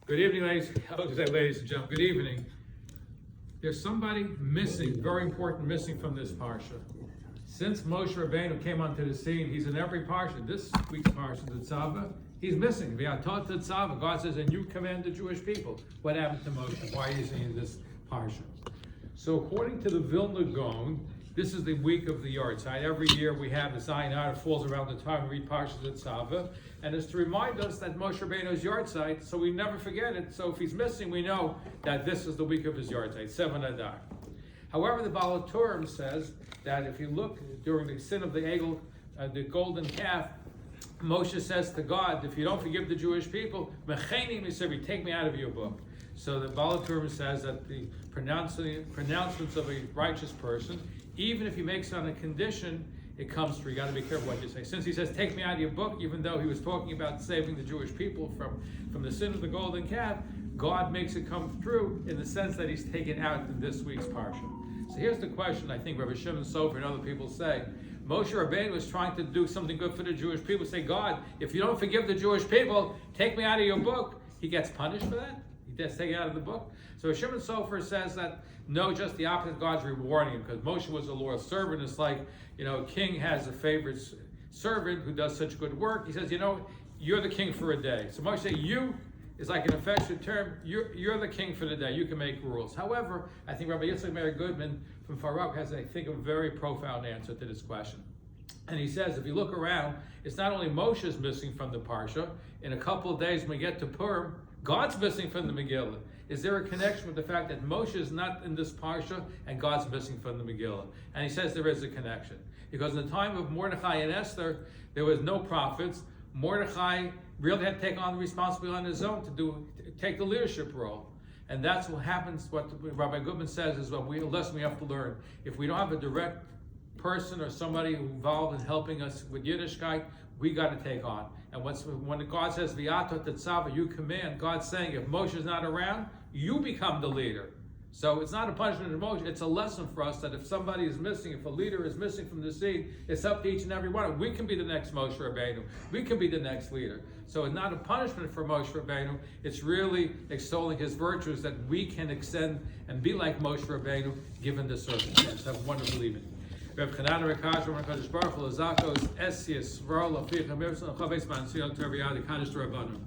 Good evening, ladies. I was going to say ladies and gentlemen. Good evening. There's somebody missing, very important missing from this Parsha. Since Moshe Rabbeinu came onto the scene, he's in every Parsha. This week's Parsha, the Tzava, he's missing. V'atot Tzava. God says, and you command the Jewish people. What happened to Moshe? Why is he in this Parsha? So according to the Vilna Gaon, this is the week of the yard side. Every year we have the Zion it falls around the time we read Parsha Tzava, and it's to remind us that Moshe Rabbeinu's yard side, so we never forget it. So if he's missing, we know that this is the week of his yard side, 7 Adar. However, the Baal Turim says that if you look during the sin of the Egel, the golden calf, Moshe says to God, if you don't forgive the Jewish people, Mecheni Misevi, take me out of your book. So the Baal Turim says that the pronouncements of a righteous person, even if he makes it on a condition, it comes through. You got to be careful what you say. Since he says, take me out of your book, even though he was talking about saving the Jewish people from the sin of the golden calf, God makes it come through in the sense that he's taken out in this week's Parsha. So here's the question I think Rabbi Shimon Sofer and other people say. Moshe Rabbeinu was trying to do something good for the Jewish people. Say, God, if you don't forgive the Jewish people, take me out of your book. He gets punished for that? He gets taken out of the book? So Shimon Sofer says that, no, just the opposite. God's rewarding him because Moshe was a loyal servant. It's like, a king has a favorite servant who does such good work. He says, you're the king for a day. So Moshe said, you is like an affectionate term. You're the king for the day. You can make rules. However, I think Rabbi Yitzchak Meir Goodman from Far Rock has, I think, a very profound answer to this question. And he says, if you look around, it's not only Moshe's missing from the Parsha. In a couple of days, when we get to Purim, God's missing from the Megillah. Is there a connection with the fact that Moshe is not in this Parsha and God's missing from the Megillah? And he says there is a connection. Because in the time of Mordechai and Esther, there was no prophets. Mordechai really had to take on the responsibility on his own to take the leadership role. And that's what happens, what Rabbi Goodman says is a lesson we have to learn. If we don't have a direct person or somebody involved in helping us with Yiddishkeit, we got to take on. And when God says, V'atot Tzava, you command, God's saying, if Moshe is not around, you become the leader. So it's not a punishment of Moshe, it's a lesson for us that if somebody is missing, if a leader is missing from the scene, it's up to each and every one. We can be the next Moshe Rabbeinu. We can be the next leader. So it's not a punishment for Moshe Rabbeinu, it's really extolling his virtues that we can extend and be like Moshe Rabbeinu given the circumstances. Have a wonderful evening. Reb Chanana Rekash, Reb Baruch Hu, Lazakos, Esias, Svarol, Aficha, Mirson, Chaves Man, Sion, Terviyadi, Kaddish, Rabbanu.